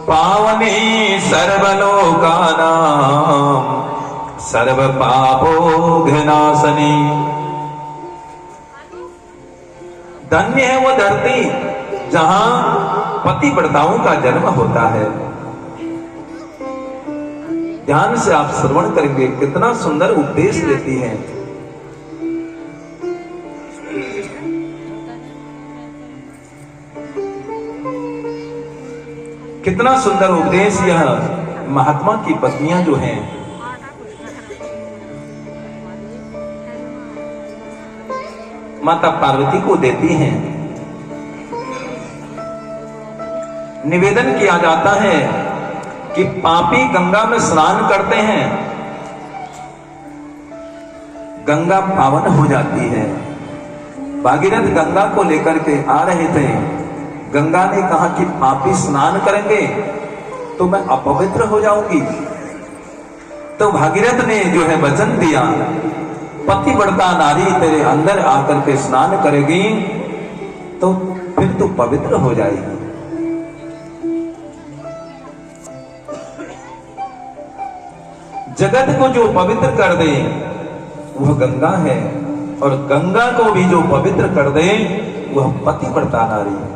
पावनी सर्वलोकानां सर्वपापोघनाशनी। धन्य है वो धरती जहां पतिव्रताओं का जन्म होता है। ध्यान से आप श्रवण करेंगे, कितना सुंदर उपदेश देती है। कितना सुंदर उपदेश यह महात्मा की पत्नियां जो हैं माता पार्वती को देती हैं। निवेदन किया जाता है कि पापी गंगा में स्नान करते हैं, गंगा पावन हो जाती है। भागीरथ गंगा को लेकर के आ रहे थे। गंगा ने कहा कि पापी स्नान करेंगे तो मैं अपवित्र हो जाऊंगी। तो भागीरथ ने जो है वचन दिया, पतिव्रता नारी तेरे अंदर आकर के स्नान करेगी तो फिर तू पवित्र हो जाएगी। जगत को जो पवित्र कर दे वह गंगा है, और गंगा को भी जो पवित्र कर दे वह पतिव्रता नारी है।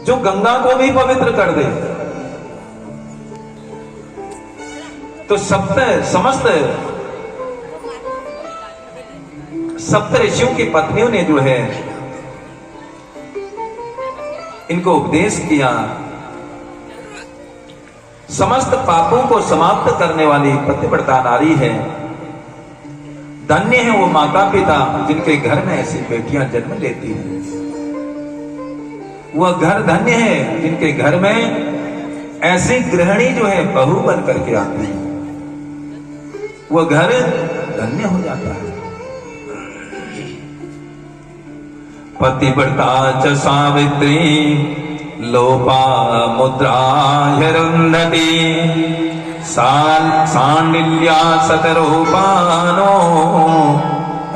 जो गंगा को भी पवित्र कर दे तो समस्त सप्त ऋषियों की पत्नियों ने जो है इनको उपदेश किया। समस्त पापों को समाप्त करने वाली पतिव्रता नारी है। धन्य है वो माता पिता जिनके घर में ऐसी बेटियां जन्म लेती हैं। वह घर धन्य है जिनके घर में ऐसी गृहिणी जो है बहू बन करके आती है। वह घर धन्य हो जाता है। पतिव्रता च सावित्री लोपा मुद्रा ह्यरुन्धति सांडिल्या सतरूपानो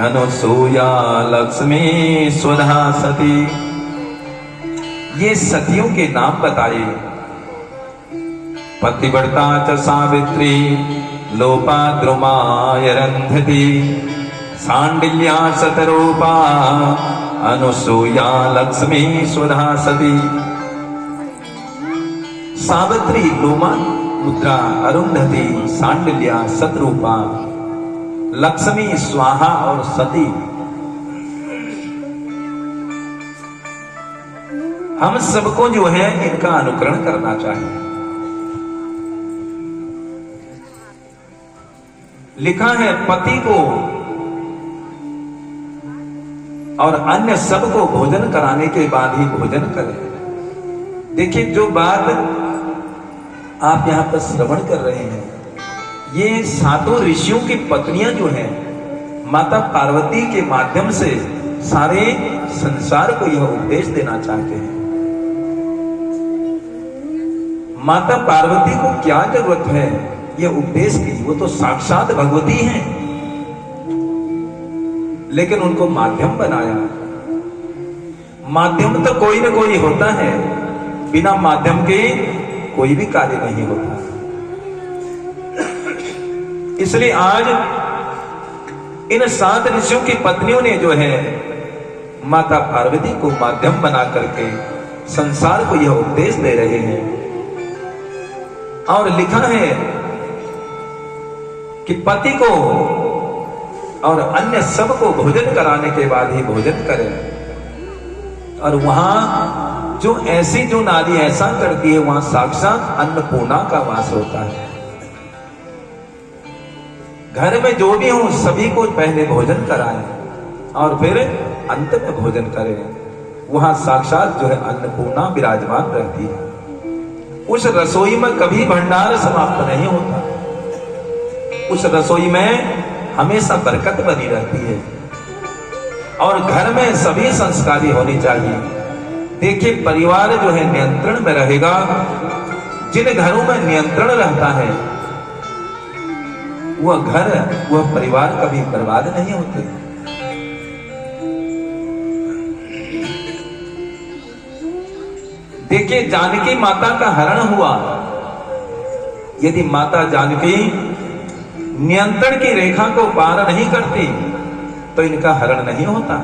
अनुसूया लक्ष्मी स्वधा सती। ये सतियों के नाम बताए। पतिव्रता च सावित्री लोपा द्रुमायरंधति सांडिल्या सतरूपा अनुसूया लक्ष्मी स्वधा सती। सावित्री लोमा मुद्रा अरुंधति सांडिल्या सतरूपा लक्ष्मी स्वाहा और सती। हम सबको जो है इनका अनुकरण करना चाहिए। लिखा है पति को और अन्य सबको भोजन कराने के बाद ही भोजन करें। देखिए, जो बात आप यहां पर श्रवण कर रहे हैं, ये सातों ऋषियों की पत्नियां जो हैं माता पार्वती के माध्यम से सारे संसार को यह उपदेश देना चाहते हैं। माता पार्वती को क्या जरूरत है यह उपदेश की? वो तो साक्षात भगवती हैं, लेकिन उनको माध्यम बनाया। माध्यम तो कोई ना कोई होता है, बिना माध्यम के कोई भी कार्य नहीं होता। इसलिए आज इन सात ऋषियों की पत्नियों ने जो है माता पार्वती को माध्यम बना करके संसार को यह उपदेश दे रहे हैं। और लिखा है कि पति को और अन्य सबको भोजन कराने के बाद ही भोजन करें। और वहां जो नारी ऐसा करती है वहां साक्षात अन्नपूर्णा का वास होता है। घर में जो भी हो सभी को पहले भोजन कराएं और फिर अंत में भोजन करें। वहां साक्षात जो है अन्नपूर्णा विराजमान रहती है। उस रसोई में कभी भंडार समाप्त नहीं होता। उस रसोई में हमेशा बरकत बनी रहती है। और घर में सभी संस्कारी होनी चाहिए। देखिए, परिवार जो है नियंत्रण में रहेगा। जिन घरों में नियंत्रण रहता है वह घर, वह परिवार कभी बर्बाद नहीं होते। देखिए, जानकी माता का हरण हुआ। यदि माता जानकी नियंत्रण की रेखा को पार नहीं करती तो इनका हरण नहीं होता।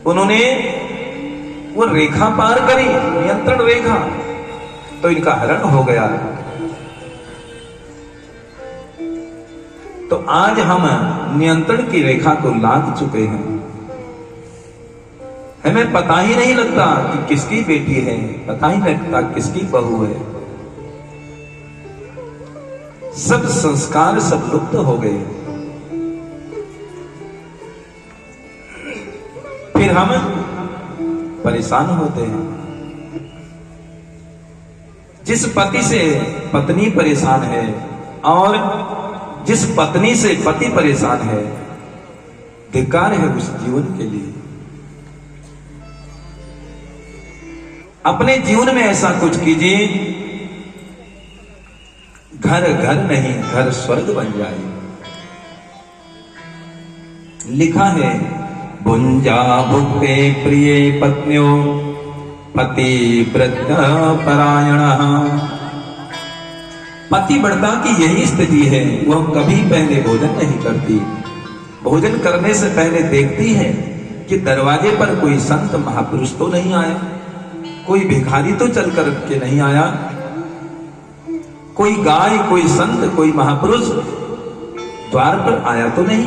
उन्होंने वो रेखा पार करी, नियंत्रण रेखा, तो इनका हरण हो गया। तो आज हम नियंत्रण की रेखा को लांघ चुके हैं। हमें पता ही नहीं लगता कि किसकी बेटी है, पता ही नहीं लगता किसकी बहू है। सब संस्कार सब लुप्त हो गए। फिर हम परेशान होते हैं। जिस पति से पत्नी परेशान है और जिस पत्नी से पति परेशान है, धिक्कार है उस जीवन के लिए। अपने जीवन में ऐसा कुछ कीजिए, घर घर नहीं घर स्वर्ग बन जाए। लिखा है, भुंजा भुक्ते प्रिय पत्न्यो पतिव्रत परायणः। पतिव्रता की यही स्थिति है, वह कभी पहले भोजन नहीं करती। भोजन करने से पहले देखती है कि दरवाजे पर कोई संत महापुरुष तो नहीं आया, कोई भिखारी तो चल कर के नहीं आया, कोई गाय, कोई संत, कोई महापुरुष द्वार पर आया तो नहीं।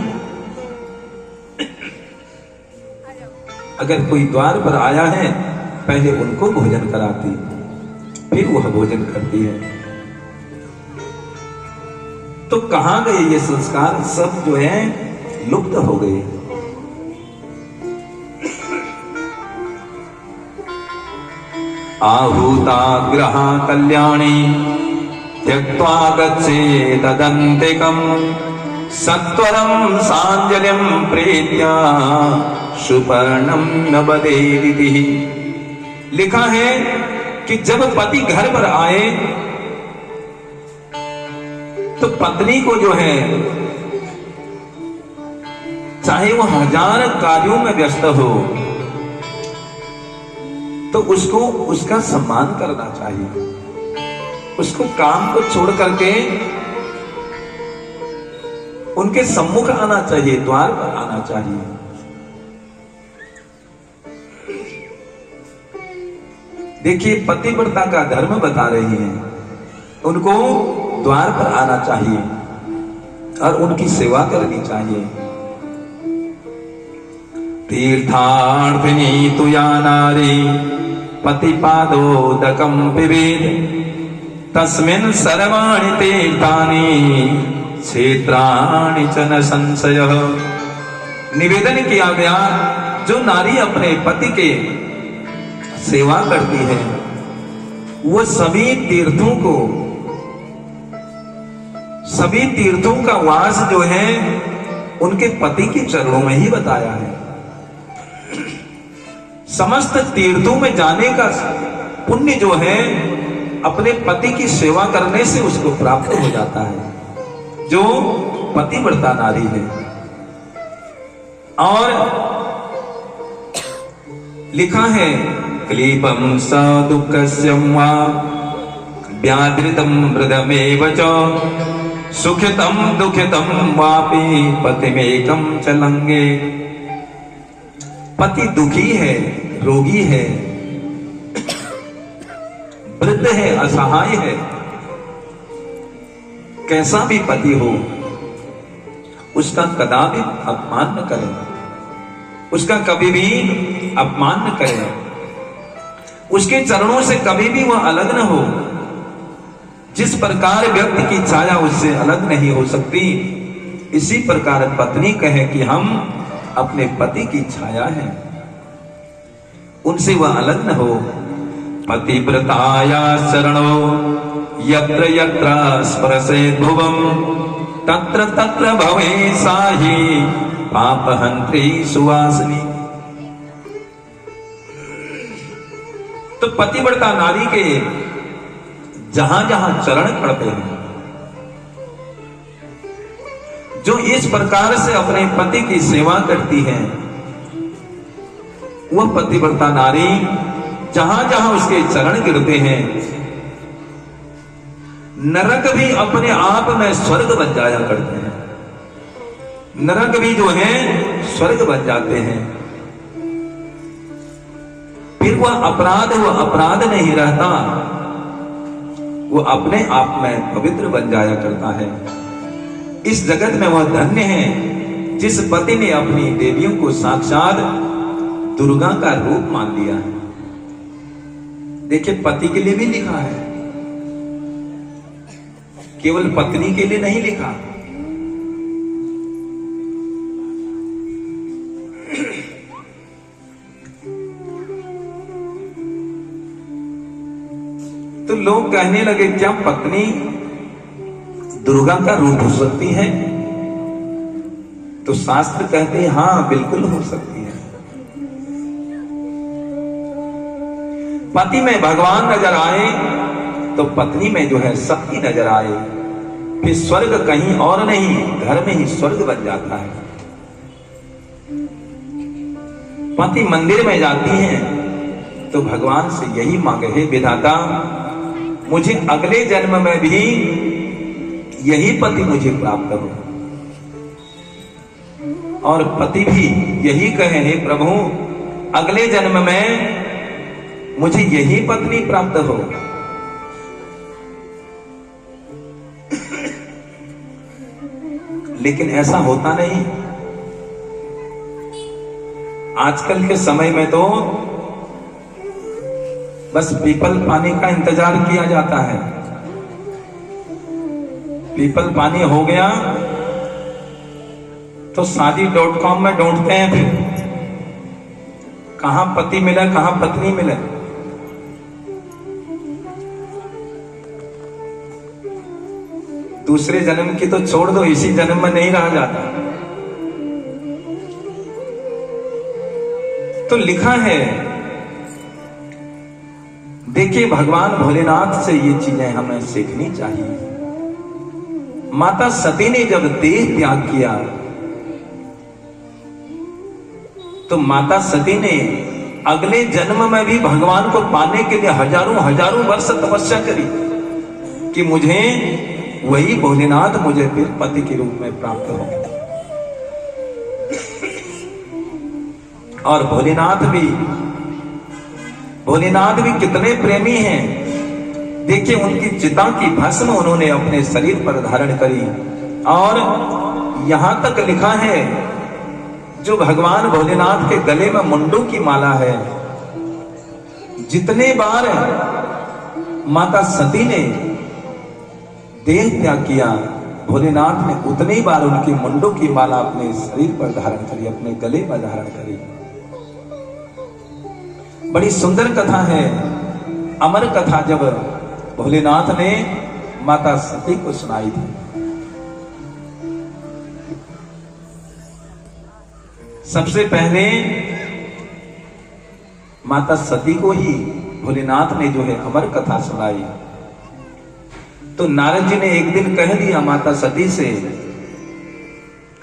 अगर कोई द्वार पर आया है, पहले उनको भोजन कराती, फिर वह भोजन करती है। तो कहां गए ये संस्कार? सब जो है लुप्त हो गए। आहूता ग्रहा कल्याणी त्यक्त्वा गच्छेदन्तिकं सत्वरं सांजलिं प्रीत्या सुपर्णं न बदेरिति। लिखा है कि जब पति घर पर आए तो पत्नी को जो है, चाहे वो हजार कार्यों में व्यस्त हो, तो उसको उसका सम्मान करना चाहिए। उसको काम को छोड़ करके उनके सम्मुख आना चाहिए, द्वार पर आना चाहिए। देखिए, पतिव्रता का धर्म बता रही है। उनको द्वार पर आना चाहिए और उनकी सेवा करनी चाहिए। तीर्थार्थिनी तु या नारी पतिपादोदकं पिबेद तस्मिन् सर्वाणि तीर्थानि क्षेत्राणि च न संशयः। निवेदन किया गया, जो नारी अपने पति के सेवा करती है, वो सभी तीर्थों का वास जो है उनके पति के चरणों में ही बताया है। समस्त तीर्थों में जाने का पुण्य जो है अपने पति की सेवा करने से उसको प्राप्त हो जाता है, जो पतिव्रता नारी है। और लिखा है, क्लीबं स दुःखस्य वा व्याधृतं मृदमेव च सुखितं दुःखितं वापि पतिमेकं च लंघे। पति दुखी है, रोगी है, वृद्ध है, असहाय है, कैसा भी पति हो, उसका कदापि अपमान न करें, उसका कभी भी अपमान न करें, उसके चरणों से कभी भी वह अलग न हो। जिस प्रकार व्यक्ति की छाया उससे अलग नहीं हो सकती, इसी प्रकार पत्नी कहे कि हम अपने पति की छाया है, उनसे वह अलग न हो। पतिव्रताया शरणो यत्र यत्र स्पृशेत् भुवं तत्र तत्र भवे साहि पापहन्त्री सुवासिनी। तो पतिव्रता नारी के जहां जहां चरण पड़ते हैं, जो इस प्रकार से अपने पति की सेवा करती हैं, वह पतिव्रता नारी जहां जहां उसके चरण गिरते हैं, नरक भी अपने आप में स्वर्ग बन जाया करते हैं। नरक भी जो है स्वर्ग बन जाते हैं। फिर वह अपराध नहीं रहता, वो अपने आप में पवित्र बन जाया करता है। इस जगत में वह धन्य है जिस पति ने अपनी देवियों को साक्षात दुर्गा का रूप मान लिया है। देखिए, पति के लिए भी लिखा है, केवल पत्नी के लिए नहीं लिखा। तो लोग कहने लगे, क्या पत्नी दुर्गा का रूप हो सकती है? तो शास्त्र कहते हैं हाँ, बिल्कुल हो सकती है। पति में भगवान नजर आए तो पत्नी में जो है शक्ति नजर आए, फिर स्वर्ग कहीं और नहीं, घर में ही स्वर्ग बन जाता है। पति मंदिर में जाती हैं तो भगवान से यही मांगे, हे विधाता, मुझे अगले जन्म में भी यही पति मुझे प्राप्त हो। और पति भी यही कहे, हे प्रभु, अगले जन्म में मुझे यही पत्नी प्राप्त हो। लेकिन ऐसा होता नहीं। आजकल के समय में तो बस पीपल पानी का इंतजार किया जाता है। पीपल पानी हो गया तो शादी.com में ढूंढते हैं, फिर कहां पति मिले कहां पत्नी मिले। दूसरे जन्म की तो छोड़ दो, इसी जन्म में नहीं रहा जाता। तो लिखा है, देखिए, भगवान भोलेनाथ से ये चीजें हमें सीखनी चाहिए। माता सती ने जब देह त्याग किया तो माता सती ने अगले जन्म में भी भगवान को पाने के लिए हजारों वर्ष तपस्या करी कि मुझे वही भोलेनाथ मुझे फिर पति के रूप में प्राप्त हो। और भोलेनाथ भी कितने प्रेमी हैं। देखिए, उनकी चिता की भस्म उन्होंने अपने शरीर पर धारण करी। और यहां तक लिखा है, जो भगवान भोलेनाथ के गले में मुंडू की माला है, जितने बार माता सती ने देह त्याग किया, भोलेनाथ ने उतनी बार उनकी मुंडू की माला अपने शरीर पर धारण करी, अपने गले पर धारण करी। बड़ी सुंदर कथा है, अमर कथा, जब भोलेनाथ ने माता सती को सुनाई थी। सबसे पहले माता सती को ही भोलेनाथ ने जो है अमर कथा सुनाई। तो नारद जी ने एक दिन कह दिया माता सती से,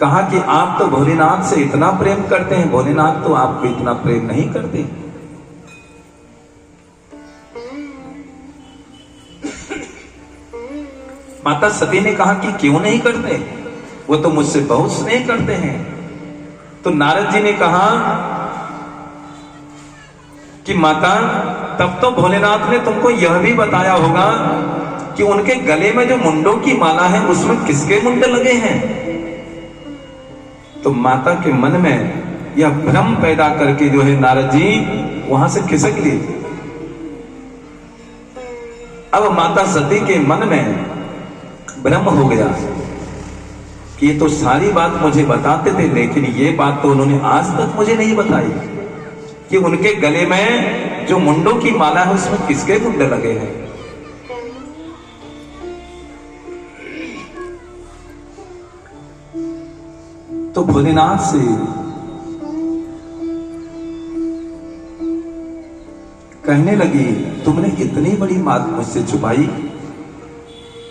कहा कि आप तो भोलेनाथ से इतना प्रेम करते हैं, भोलेनाथ तो आपको इतना प्रेम नहीं करते। माता सती ने कहा कि क्यों नहीं करते, वो तो मुझसे बहुत स्नेह करते हैं। तो नारद जी ने कहा कि माता, तब तो भोलेनाथ ने तुमको यह भी बताया होगा कि उनके गले में जो मुंडों की माला है उसमें किसके मुंडे लगे हैं। तो माता के मन में यह भ्रम पैदा करके जो है नारद जी वहां से खिसक लिए। अब माता सती के मन में भ्रम हो गया कि ये तो सारी बात मुझे बताते थे, लेकिन ये बात तो उन्होंने आज तक मुझे नहीं बताई कि उनके गले में जो मुंडों की माला है उसमें किसके मुंडे लगे हैं। तो भोलेनाथ से कहने लगी, तुमने इतनी बड़ी बात मुझसे छुपाई,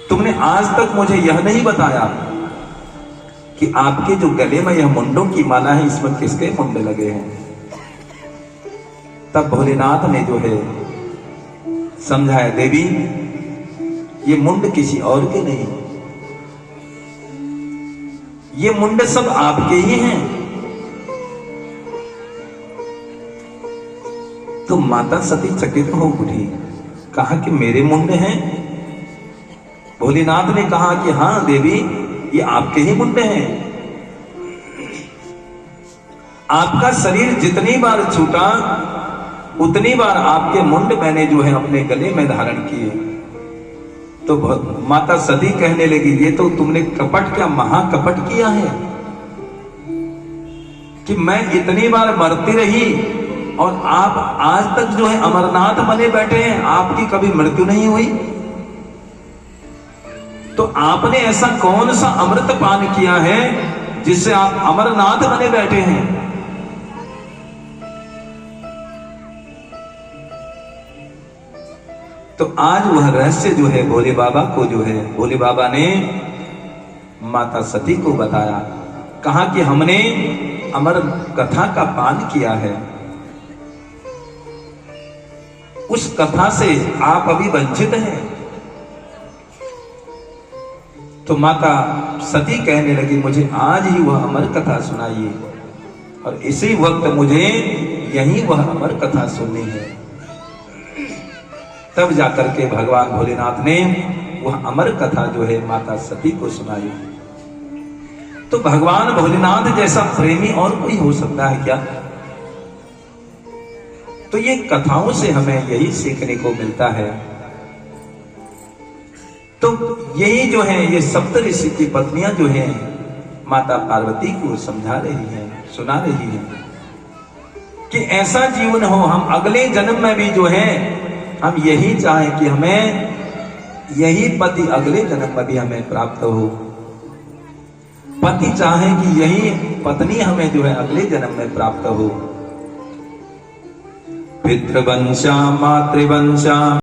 तुमने आज तक मुझे यह नहीं बताया कि आपके जो गले में यह मुंडों की माला है इसमें किसके मुंडे लगे हैं। तब भोलेनाथ ने जो है समझाया, देवी ये मुंड किसी और के नहीं, ये मुंड सब आपके ही हैं। तो माता सती चकित हो उठी, कहा कि मेरे मुंड हैं? भोलेनाथ ने कहा कि हाँ देवी, ये आपके ही मुंड हैं। आपका शरीर जितनी बार छूटा उतनी बार आपके मुंड मैंने जो है अपने गले में धारण किए। तो माता सती कहने लगी, ये तो तुमने कपट, क्या महाकपट किया है कि मैं इतनी बार मरती रही और आप आज तक जो है अमरनाथ बने बैठे हैं, आपकी कभी मृत्यु नहीं हुई। तो आपने ऐसा कौन सा अमृत पान किया है जिससे आप अमरनाथ बने बैठे हैं? तो आज वह रहस्य जो है भोले बाबा को जो है भोले बाबा ने माता सती को बताया। कहा कि हमने अमर कथा का पान किया है, उस कथा से आप अभी वंचित हैं। तो माता सती कहने लगी, मुझे आज ही वह अमर कथा सुनाइए और इसी वक्त मुझे यही वह अमर कथा सुननी है। तब जाकर के भगवान भोलेनाथ ने वह अमर कथा जो है माता सती को सुनाई। तो भगवान भोलेनाथ जैसा प्रेमी और कोई हो सकता है क्या? तो ये कथाओं से हमें यही सीखने को मिलता है। तो यही जो है ये सप्त ऋषि की पत्नियां जो हैं माता पार्वती को समझा रही हैं, सुना रही हैं कि ऐसा जीवन हो, हम अगले जन्म में भी जो है हम यही चाहें कि हमें यही पति अगले जन्म में भी हमें प्राप्त हो। पति चाहे कि यही पत्नी हमें जो है अगले जन्म में प्राप्त हो। पितृवंशा मातृवंशा